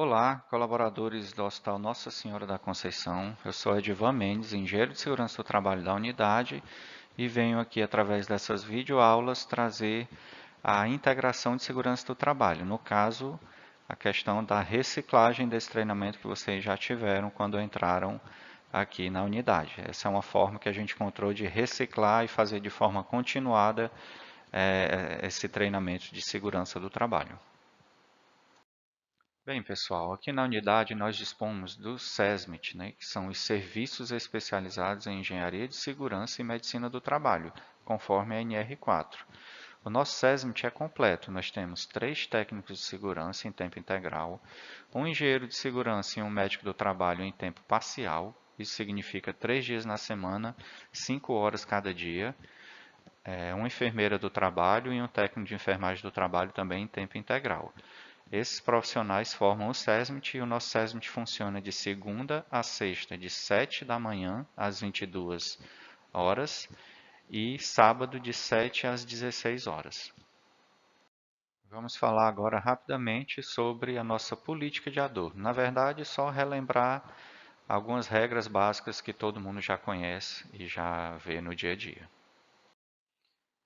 Olá, colaboradores do Hospital Nossa Senhora da Conceição. Eu sou Edivan Mendes, engenheiro de segurança do trabalho da unidade, e venho aqui, através dessas videoaulas, trazer a integração de segurança do trabalho. No caso, a questão da reciclagem desse treinamento que vocês já tiveram quando entraram aqui na unidade. Essa é uma forma que a gente encontrou de reciclar e fazer de forma continuada esse treinamento de segurança do trabalho. Bem, pessoal, aqui na unidade nós dispomos do SESMIT, né, que são os Serviços Especializados em Engenharia de Segurança e Medicina do Trabalho, conforme a NR4. O nosso SESMIT é completo, nós temos 3 técnicos de segurança em tempo integral, um engenheiro de segurança e um médico do trabalho em tempo parcial, isso significa 3 dias na semana, 5 horas cada dia, uma enfermeira do trabalho e um técnico de enfermagem do trabalho também em tempo integral. Esses profissionais formam o SESMIT e o nosso SESMIT funciona de segunda a sexta, de 7 da manhã às 22 horas e sábado de 7 às 16 horas. Vamos falar agora rapidamente sobre a nossa política de adorno. Na verdade, só relembrar algumas regras básicas que todo mundo já conhece e já vê no dia a dia.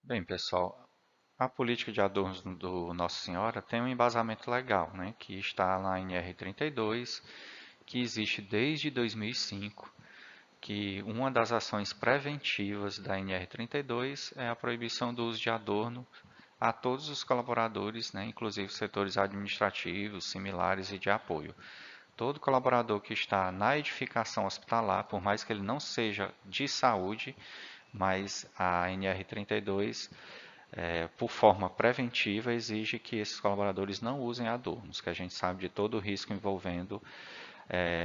Bem, pessoal, a política de adornos do Nossa Senhora tem um embasamento legal, né, que está lá em R32, que existe desde 2005, que uma das ações preventivas da NR32 é a proibição do uso de adorno a todos os colaboradores, né, inclusive setores administrativos, similares e de apoio. Todo colaborador que está na edificação hospitalar, por mais que ele não seja de saúde, mas a NR32 por forma preventiva, exige que esses colaboradores não usem adornos, que a gente sabe de todo o risco envolvendo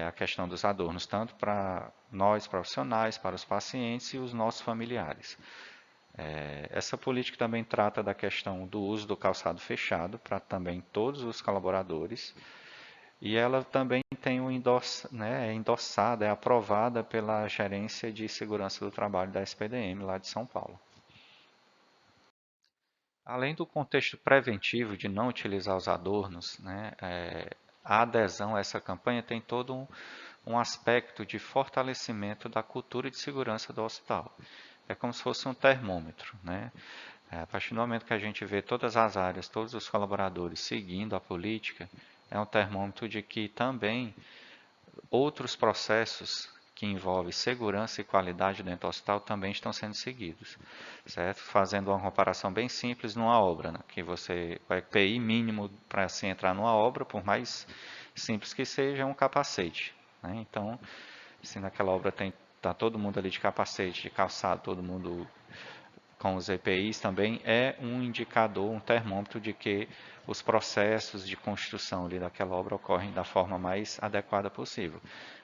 a questão dos adornos, tanto para nós profissionais, para os pacientes e os nossos familiares. Essa política também trata da questão do uso do calçado fechado para também todos os colaboradores, e ela também tem é endossada, é aprovada pela Gerência de Segurança do Trabalho da SPDM lá de São Paulo. Além do contexto preventivo de não utilizar os adornos, né, a adesão a essa campanha tem todo um aspecto de fortalecimento da cultura de segurança do hospital. É como se fosse um termômetro, né? A partir do momento que a gente vê todas as áreas, todos os colaboradores seguindo a política, é um termômetro de que também outros processos que envolvem segurança e qualidade dentro do hospital também estão sendo seguidos, certo? Fazendo uma comparação bem simples numa obra, né? Que você, o EPI mínimo para se entrar numa obra, por mais simples que seja, é um capacete, né? Então, se naquela obra tá todo mundo ali de capacete, de calçado, todo mundo com os EPIs também é um indicador, um termômetro de que os processos de construção ali daquela obra ocorrem da forma mais adequada possível.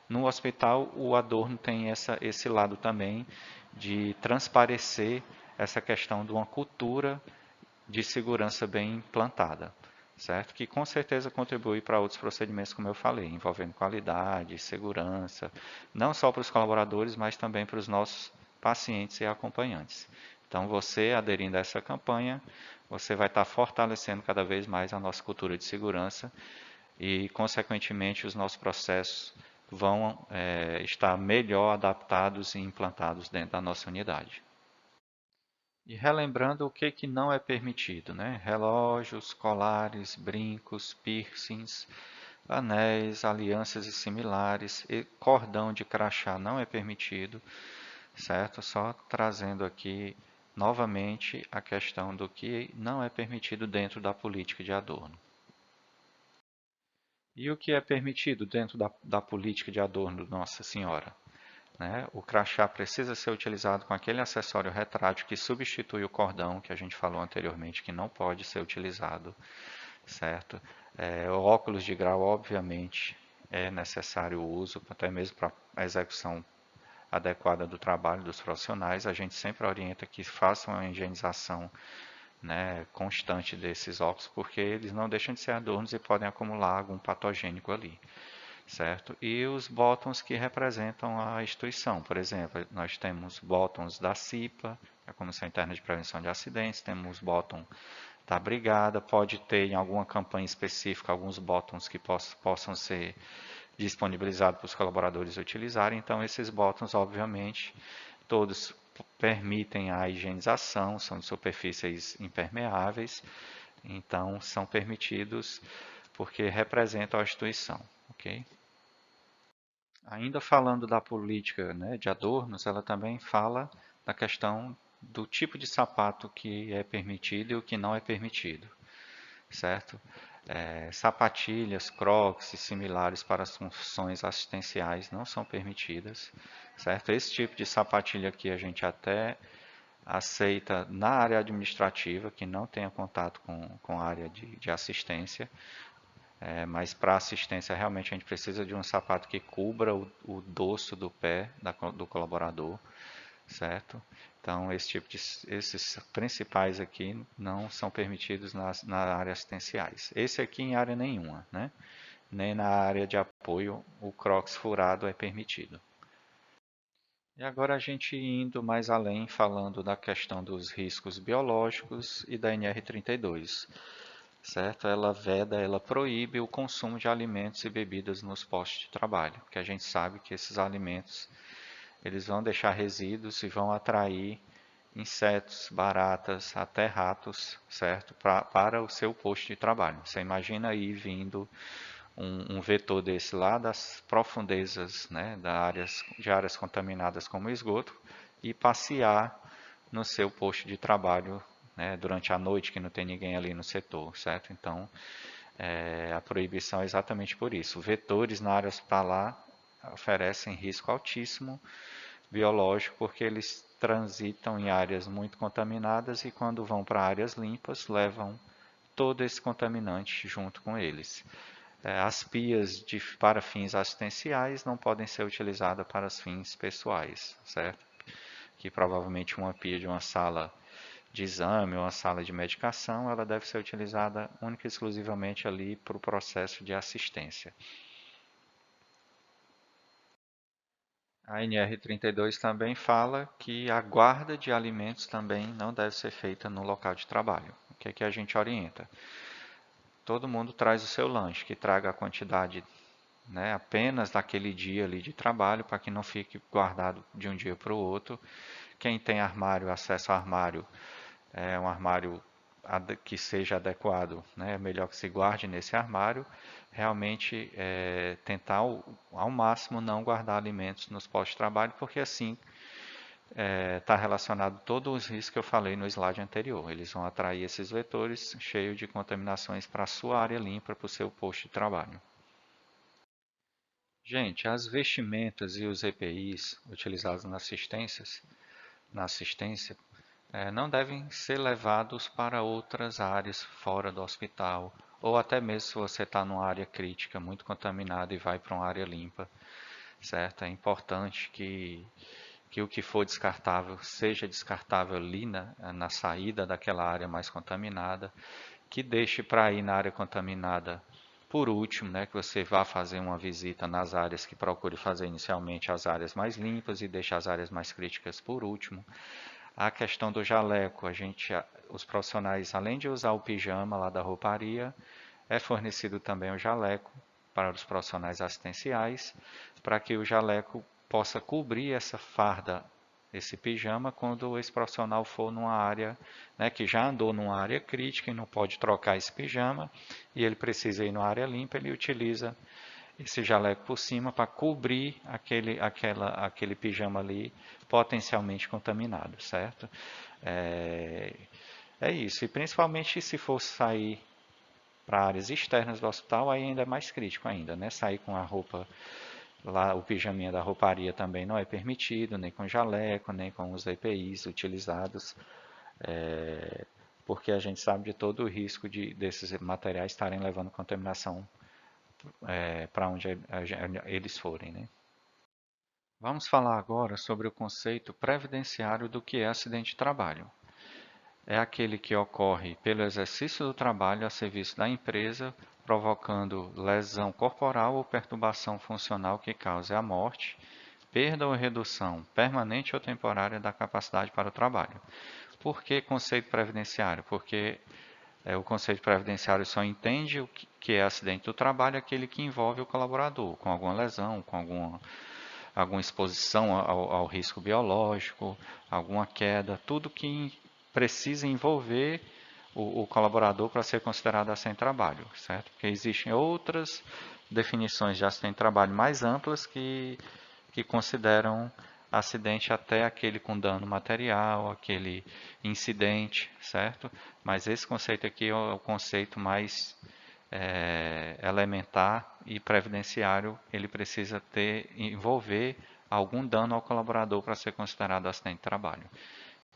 No hospital, o adorno tem esse lado também de transparecer essa questão de uma cultura de segurança bem implantada, certo? Que com certeza contribui para outros procedimentos, como eu falei, envolvendo qualidade, segurança, não só para os colaboradores, mas também para os nossos pacientes e acompanhantes. Então, você aderindo a essa campanha, você vai estar fortalecendo cada vez mais a nossa cultura de segurança e, consequentemente, os nossos processos vão estar melhor adaptados e implantados dentro da nossa unidade. E relembrando o que não é permitido, né? Relógios, colares, brincos, piercings, anéis, alianças e similares, e cordão de crachá não é permitido, certo? Só trazendo aqui novamente a questão do que não é permitido dentro da política de adorno. E o que é permitido dentro da política de adorno de Nossa Senhora? Né? O crachá precisa ser utilizado com aquele acessório retrátil que substitui o cordão que a gente falou anteriormente, que não pode ser utilizado, certo? O óculos de grau, obviamente, é necessário o uso, até mesmo para a execução adequada do trabalho dos profissionais. A gente sempre orienta que façam uma higienização, né, constante desses óculos, porque eles não deixam de ser adornos e podem acumular algum patogênico ali, certo? E os botões que representam a instituição, por exemplo, nós temos botões da CIPA, a Comissão Interna de Prevenção de Acidentes, temos botão da brigada, pode ter em alguma campanha específica alguns botões que possam ser disponibilizados para os colaboradores utilizarem. Então, esses botões, obviamente, todos permitem a higienização, são de superfícies impermeáveis, então são permitidos porque representam a instituição, ok? Ainda falando da política, né, de adornos, ela também fala da questão do tipo de sapato que é permitido e o que não é permitido, certo? Sapatilhas, crocs e similares para as funções assistenciais não são permitidas, certo? Esse tipo de sapatilha aqui a gente até aceita na área administrativa, que não tenha contato com a área de assistência, mas para assistência realmente a gente precisa de um sapato que cubra o dorso do pé do colaborador, certo? Então esses principais aqui não são permitidos na área assistenciais. Esse aqui em área nenhuma, né? Nem na área de apoio o Crocs furado é permitido. E agora a gente indo mais além, falando da questão dos riscos biológicos e da NR32, certo? Ela proíbe o consumo de alimentos e bebidas nos postos de trabalho, porque a gente sabe que esses alimentos eles vão deixar resíduos e vão atrair insetos, baratas, até ratos, certo? Para o seu posto de trabalho. Você imagina aí vindo um vetor desse lá das profundezas, né, de áreas contaminadas como esgoto e passear no seu posto de trabalho, né, durante a noite que não tem ninguém ali no setor, certo? Então, a proibição é exatamente por isso. Vetores na área hospitalar oferecem risco altíssimo biológico porque eles transitam em áreas muito contaminadas e quando vão para áreas limpas levam todo esse contaminante junto com eles. As pias para fins assistenciais não podem ser utilizadas para fins pessoais, certo? Que provavelmente uma pia de uma sala de exame ou uma sala de medicação, ela deve ser utilizada única e exclusivamente ali para o processo de assistência. A NR32 também fala que a guarda de alimentos também não deve ser feita no local de trabalho. O que é que a gente orienta? Todo mundo traz o seu lanche, que traga a quantidade, né, apenas daquele dia ali de trabalho, para que não fique guardado de um dia para o outro. Quem tem armário, acesso ao armário, um armário que seja adequado, né, é melhor que se guarde nesse armário. Realmente tentar ao máximo não guardar alimentos nos postos de trabalho, porque assim está relacionado todos os riscos que eu falei no slide anterior. Eles vão atrair esses vetores cheios de contaminações para a sua área limpa, para o seu posto de trabalho. Gente, as vestimentas e os EPIs utilizados na assistência não devem ser levados para outras áreas fora do hospital, ou até mesmo se você está numa área crítica, muito contaminada e vai para uma área limpa, certo? É importante que o que for descartável seja descartável ali na saída daquela área mais contaminada, que deixe para ir na área contaminada por último, né, que você vá fazer uma visita nas áreas que procure fazer inicialmente as áreas mais limpas e deixe as áreas mais críticas por último. A questão do jaleco, os profissionais, além de usar o pijama lá da rouparia, é fornecido também o jaleco para os profissionais assistenciais, para que o jaleco possa cobrir essa farda, esse pijama, quando esse profissional for numa área, né, que já andou numa área crítica e não pode trocar esse pijama, e ele precisa ir numa área limpa, ele utiliza esse jaleco por cima para cobrir aquele pijama ali potencialmente contaminado, certo? É, é isso. E principalmente se for sair para áreas externas do hospital, aí ainda é mais crítico ainda, né? Sair com a roupa lá, o pijaminha da rouparia também não é permitido, nem com jaleco, nem com os EPIs utilizados, porque a gente sabe de todo o risco desses materiais estarem levando contaminação para onde eles forem, né? Vamos falar agora sobre o conceito previdenciário do que é acidente de trabalho. É aquele que ocorre pelo exercício do trabalho a serviço da empresa, provocando lesão corporal ou perturbação funcional que cause a morte, perda ou redução permanente ou temporária da capacidade para o trabalho. Por que conceito previdenciário? Porque O conceito previdenciário só entende o que é acidente do trabalho, aquele que envolve o colaborador, com alguma lesão, com alguma exposição ao risco biológico, alguma queda, tudo que precisa envolver o colaborador para ser considerado acidente de trabalho, certo? Porque existem outras definições de acidente de trabalho mais amplas que consideram acidente até aquele com dano material, aquele incidente, certo? Mas esse conceito aqui é o conceito mais elementar e previdenciário. Ele precisa envolver algum dano ao colaborador para ser considerado acidente de trabalho.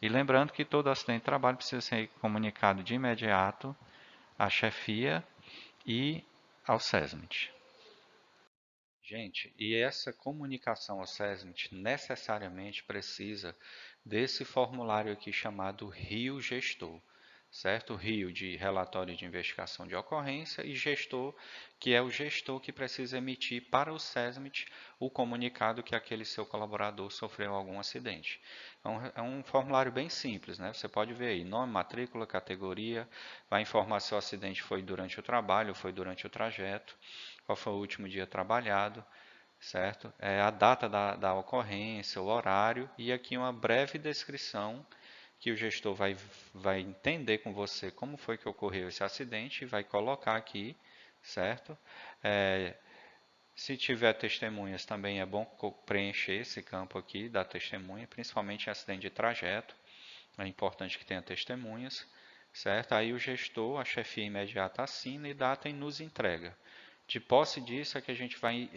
E lembrando que todo acidente de trabalho precisa ser comunicado de imediato à chefia e ao SESMIT. Gente, e essa comunicação ao SESMIT necessariamente precisa desse formulário aqui chamado RIO Gestor, certo? RIO de relatório de investigação de ocorrência e gestor, que é o gestor que precisa emitir para o SESMIT o comunicado que aquele seu colaborador sofreu algum acidente. É um formulário bem simples, né? Você pode ver aí, nome, matrícula, categoria, vai informar se o acidente foi durante o trabalho, foi durante o trajeto, qual foi o último dia trabalhado, certo? A data da ocorrência, o horário e aqui uma breve descrição que o gestor vai entender com você como foi que ocorreu esse acidente e vai colocar aqui, certo? Se tiver testemunhas também é bom preencher esse campo aqui da testemunha, principalmente em acidente de trajeto, é importante que tenha testemunhas, certo? Aí o gestor, a chefia imediata assina e data e nos entrega. De posse disso é que a gente vai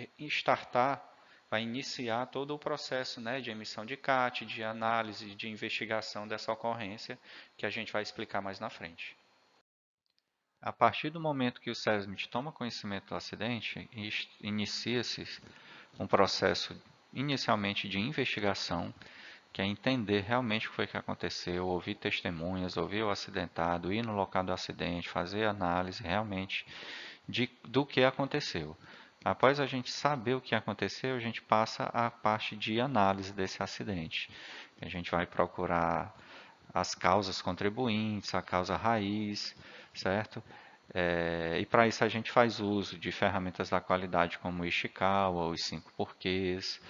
iniciar todo o processo, né, de emissão de CAT, de análise, de investigação dessa ocorrência, que a gente vai explicar mais na frente. A partir do momento que o SESMIT toma conhecimento do acidente, inicia-se um processo inicialmente de investigação, que é entender realmente o que foi que aconteceu, ouvir testemunhas, ouvir o acidentado, ir no local do acidente, fazer análise realmente do que aconteceu. Após a gente saber o que aconteceu, a gente passa à parte de análise desse acidente. A gente vai procurar as causas contribuintes, a causa raiz, certo? E para isso a gente faz uso de ferramentas da qualidade como o Ishikawa, os 5 porquês.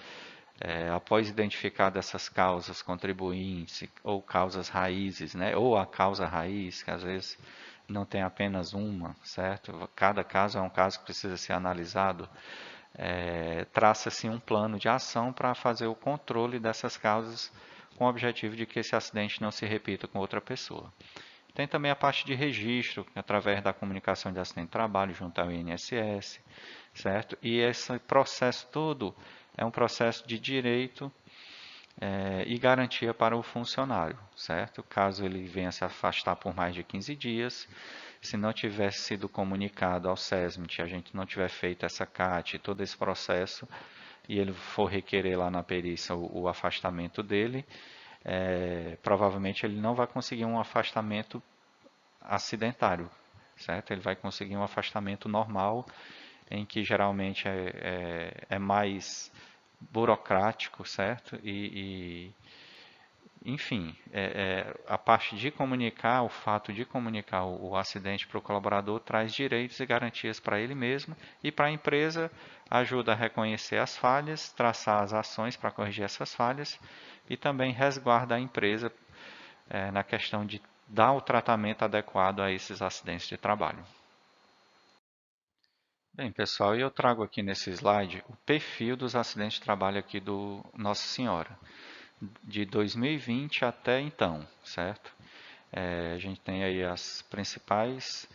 Após identificar essas causas contribuintes ou causas raízes, né? Ou a causa raiz, que às vezes não tem apenas uma, certo? Cada caso é um caso que precisa ser analisado. Traça-se um plano de ação para fazer o controle dessas causas com o objetivo de que esse acidente não se repita com outra pessoa. Tem também a parte de registro, através da comunicação de acidente de trabalho junto ao INSS, certo? E esse processo todo é um processo de direito e garantia para o funcionário, certo? Caso ele venha se afastar por mais de 15 dias, se não tivesse sido comunicado ao SESMIT, a gente não tiver feito essa CAT, todo esse processo, e ele for requerer lá na perícia o afastamento dele, provavelmente ele não vai conseguir um afastamento acidentário, certo? Ele vai conseguir um afastamento normal, em que geralmente é mais burocrático, certo? Enfim, a parte de comunicar, o fato de comunicar o acidente para o colaborador traz direitos e garantias para ele mesmo e para a empresa ajuda a reconhecer as falhas, traçar as ações para corrigir essas falhas e também resguarda a empresa na questão de dar o tratamento adequado a esses acidentes de trabalho. Bem, pessoal, eu trago aqui nesse slide o perfil dos acidentes de trabalho aqui do Nossa Senhora, de 2020 até então, certo? A gente tem aí as principais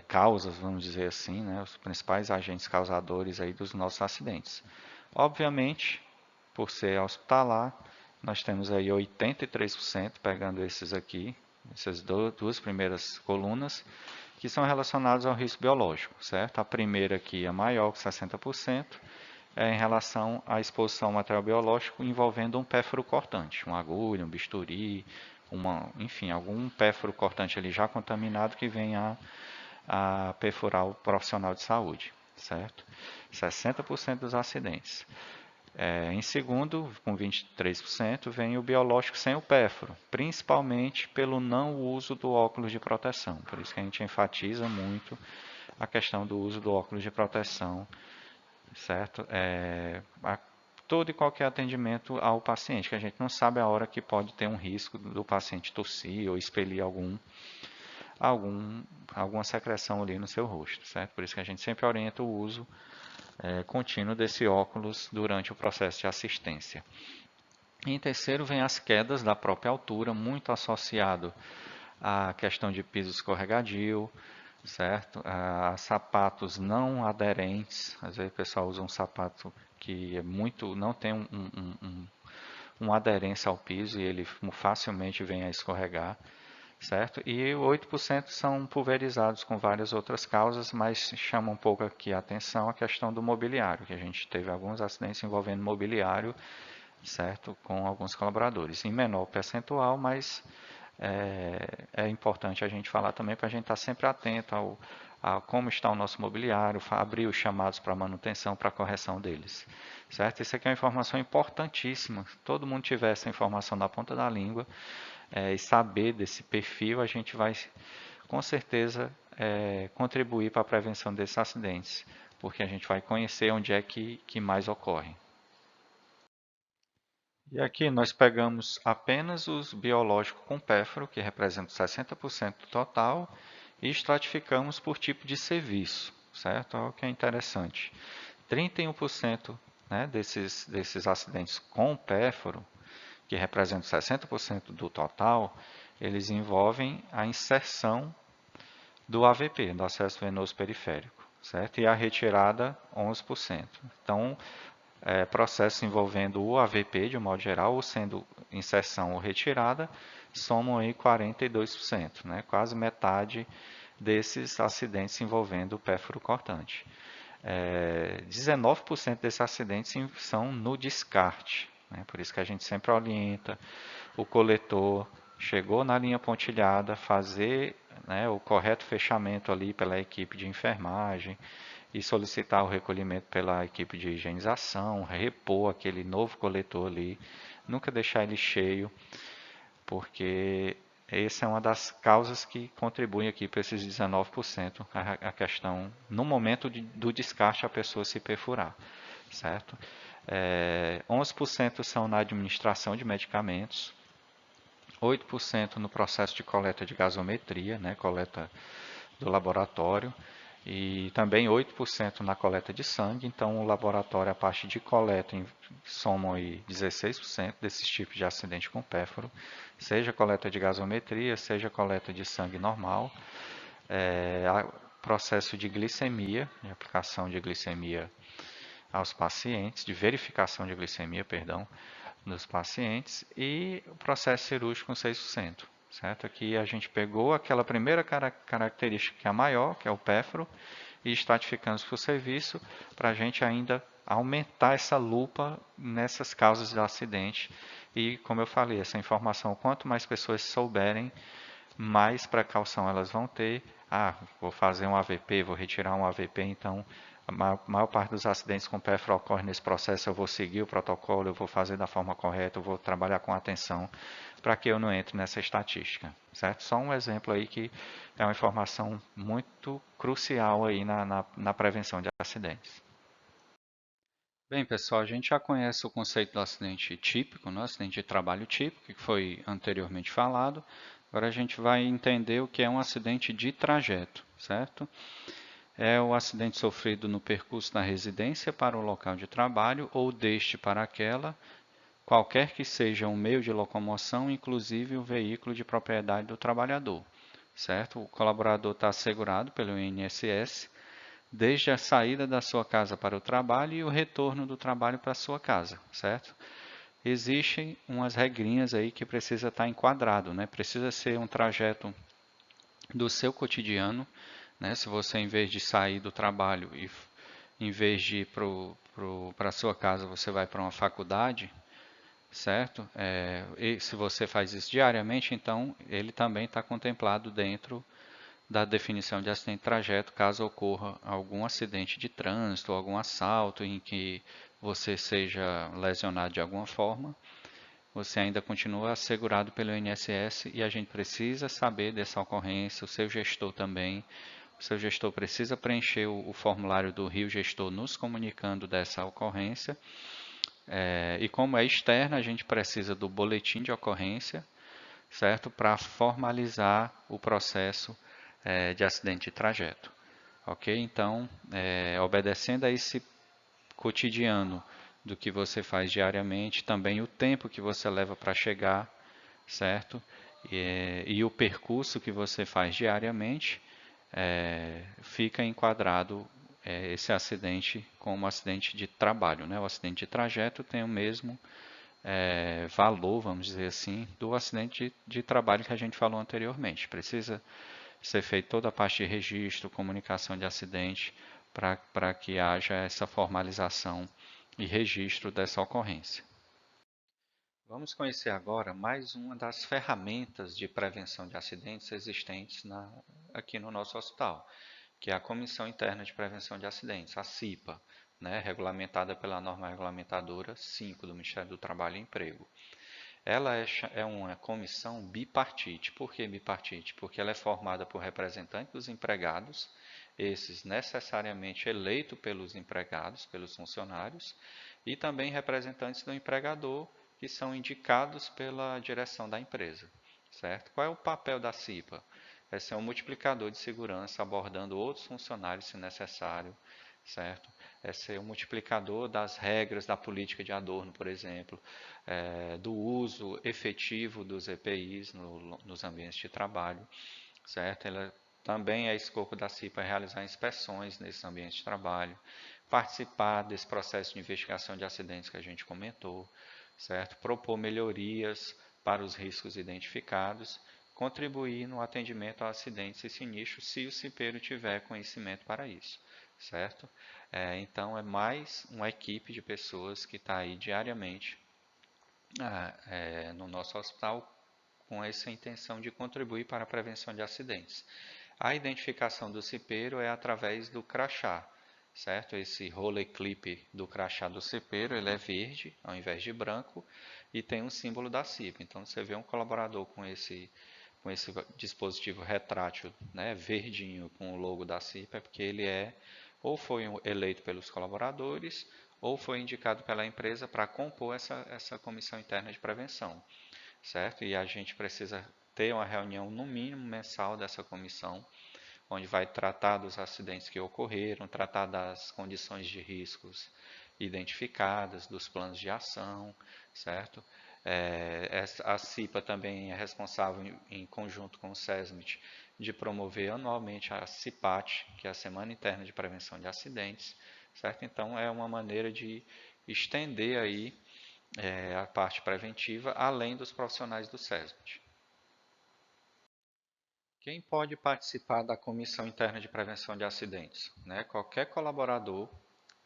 causas, vamos dizer assim, né? Os principais agentes causadores aí dos nossos acidentes. Obviamente, por ser hospitalar, nós temos aí 83%, pegando esses aqui, essas duas primeiras colunas, que são relacionados ao risco biológico, certo? A primeira aqui é maior que 60%, é em relação à exposição ao material biológico envolvendo um pérfuro cortante, uma agulha, um bisturi, enfim, algum pérfuro cortante ali já contaminado que venha a perfurar o profissional de saúde, certo? 60% dos acidentes. Em segundo, com 23%, vem o biológico sem o pérfuro, principalmente pelo não uso do óculos de proteção. Por isso que a gente enfatiza muito a questão do uso do óculos de proteção, certo? Todo e qualquer atendimento ao paciente, que a gente não sabe a hora que pode ter um risco do paciente tossir ou expelir alguma secreção ali no seu rosto, certo? Por isso que a gente sempre orienta o uso contínuo desse óculos durante o processo de assistência. Em terceiro, vem as quedas da própria altura, muito associado à questão de piso escorregadio, certo? Sapatos não aderentes, às vezes o pessoal usa um sapato que não tem uma aderência ao piso e ele facilmente vem a escorregar, certo? E 8% são pulverizados com várias outras causas, mas chama um pouco aqui a atenção a questão do mobiliário, que a gente teve alguns acidentes envolvendo mobiliário, certo? Com alguns colaboradores, em menor percentual, mas é importante a gente falar também para a gente estar sempre atento a como está o nosso mobiliário, abrir os chamados para manutenção, para correção deles. Certo? Isso aqui é uma informação importantíssima. Se todo mundo tiver essa informação na ponta da língua e saber desse perfil, a gente vai com certeza contribuir para a prevenção desses acidentes, porque a gente vai conhecer onde é que mais ocorre. E aqui nós pegamos apenas os biológicos com pérfuro, que representam 60% do total, e estratificamos por tipo de serviço, certo? Olha o que é interessante. 31%, né, desses acidentes com pérfuro, que representam 60% do total, eles envolvem a inserção do AVP, do acesso venoso periférico, certo? E a retirada, 11%. Então, processos envolvendo o AVP, de um modo geral, ou sendo inserção ou retirada, somam aí 42%, né? Quase metade desses acidentes envolvendo o pérfuro cortante. 19% desses acidentes são no descarte, né? Por isso que a gente sempre orienta o coletor, chegou na linha pontilhada, fazer, né, o correto fechamento ali pela equipe de enfermagem, e solicitar o recolhimento pela equipe de higienização, repor aquele novo coletor ali, nunca deixar ele cheio, porque essa é uma das causas que contribuem aqui para esses 19%, a questão, no momento do descarte, a pessoa se perfurar, certo? 11% são na administração de medicamentos, 8% no processo de coleta de gasometria, né, coleta do laboratório, e também 8% na coleta de sangue. Então, o laboratório, a parte de coleta, somam aí 16% desses tipos de acidente com pérfuro, seja coleta de gasometria, seja coleta de sangue normal. Processo de glicemia, de aplicação de glicemia aos pacientes, de verificação de glicemia, perdão, nos pacientes, e o processo cirúrgico com 6%. Certo? Aqui a gente pegou aquela primeira característica que é a maior, que é o pérfuro, e estratificamos por serviço para a gente ainda aumentar essa lupa nessas causas de acidente. E, como eu falei, essa informação, quanto mais pessoas souberem, mais precaução elas vão ter. Vou fazer um AVP, vou retirar um AVP, então a maior parte dos acidentes com pérfuro ocorre nesse processo, eu vou seguir o protocolo, eu vou fazer da forma correta, eu vou trabalhar com atenção para que eu não entre nessa estatística, certo? Só um exemplo aí que é uma informação muito crucial aí na prevenção de acidentes. Bem, pessoal, a gente já conhece o conceito do acidente típico, né? Acidente de trabalho típico, que foi anteriormente falado. Agora a gente vai entender o que é um acidente de trajeto, certo? É o acidente sofrido no percurso da residência para o local de trabalho ou deste para aquela, qualquer que seja o meio de locomoção, inclusive o veículo de propriedade do trabalhador, certo? O colaborador está assegurado pelo INSS desde a saída da sua casa para o trabalho e o retorno do trabalho para a sua casa, certo? Existem umas regrinhas aí que precisa estar enquadrado, né? Precisa ser um trajeto do seu cotidiano, né? Se você, em vez de sair do trabalho e em vez de ir para a sua casa, você vai para uma faculdade, certo? E se você faz isso diariamente, então ele também está contemplado dentro da definição de acidente de trajeto caso ocorra algum acidente de trânsito, algum assalto em que você seja lesionado de alguma forma. Você ainda continua assegurado pelo INSS e a gente precisa saber dessa ocorrência, o seu gestor também. O seu gestor precisa preencher o formulário do Rio Gestor nos comunicando dessa ocorrência. E como é externa, a gente precisa do boletim de ocorrência, certo? Para formalizar o processo de acidente de trajeto. Ok? Então, obedecendo a esse cotidiano do que você faz diariamente, também o tempo que você leva para chegar, certo? E o percurso que você faz diariamente, fica enquadrado esse acidente como um acidente de trabalho, né? O acidente de trajeto tem o mesmo valor, vamos dizer assim, do acidente de trabalho que a gente falou anteriormente. Precisa ser feita toda a parte de registro, comunicação de acidente, para que haja essa formalização e registro dessa ocorrência. Vamos conhecer agora mais uma das ferramentas de prevenção de acidentes existentes aqui no nosso hospital, que é a Comissão Interna de Prevenção de Acidentes, a CIPA, né, regulamentada pela norma regulamentadora 5 do Ministério do Trabalho e Emprego. Ela é uma comissão bipartite. Por que bipartite? Porque ela é formada por representantes dos empregados, esses necessariamente eleitos pelos empregados, pelos funcionários, e também representantes do empregador, que são indicados pela direção da empresa. Certo? Qual é o papel da CIPA? É ser um multiplicador de segurança, abordando outros funcionários, se necessário, certo? É ser um multiplicador das regras da política de Adorno, por exemplo, do uso efetivo dos EPIs nos ambientes de trabalho, certo? Ela também é escopo da CIPA realizar inspeções nesses ambientes de trabalho, participar desse processo de investigação de acidentes que a gente comentou, certo? Propor melhorias para os riscos identificados, contribuir no atendimento a acidentes e sinistros se o cipeiro tiver conhecimento para isso, certo? Então é mais uma equipe de pessoas que está aí diariamente no nosso hospital com essa intenção de contribuir para a prevenção de acidentes. A identificação do cipeiro é através do crachá, certo? Esse roller clip do crachá do cipeiro, ele é verde ao invés de branco e tem um símbolo da CIPA. Então, você vê um colaborador com esse dispositivo retrátil, né, verdinho com o logo da CIPA, é porque ele ou foi eleito pelos colaboradores ou foi indicado pela empresa para compor essa comissão interna de prevenção, certo? E a gente precisa ter uma reunião no mínimo mensal dessa comissão, onde vai tratar dos acidentes que ocorreram, tratar das condições de riscos identificadas, dos planos de ação, certo? A CIPA também é responsável, em conjunto com o SESMIT, de promover anualmente a CIPAT, que é a Semana Interna de Prevenção de Acidentes, certo? Então, é uma maneira de estender aí a parte preventiva, além dos profissionais do SESMIT. Quem pode participar da Comissão Interna de Prevenção de Acidentes? Né? Qualquer colaborador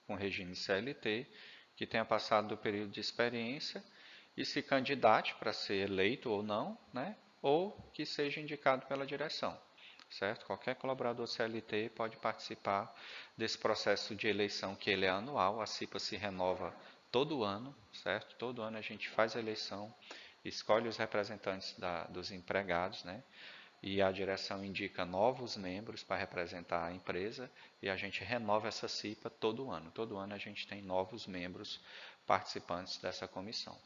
com regime CLT que tenha passado do período de experiência e se candidate para ser eleito ou não, né? Ou que seja indicado pela direção. Certo? Qualquer colaborador CLT pode participar desse processo de eleição, que ele é anual, a CIPA se renova todo ano, certo? Todo ano a gente faz a eleição, escolhe os representantes dos empregados, né? E a direção indica novos membros para representar a empresa e a gente renova essa CIPA todo ano. Todo ano a gente tem novos membros participantes dessa comissão.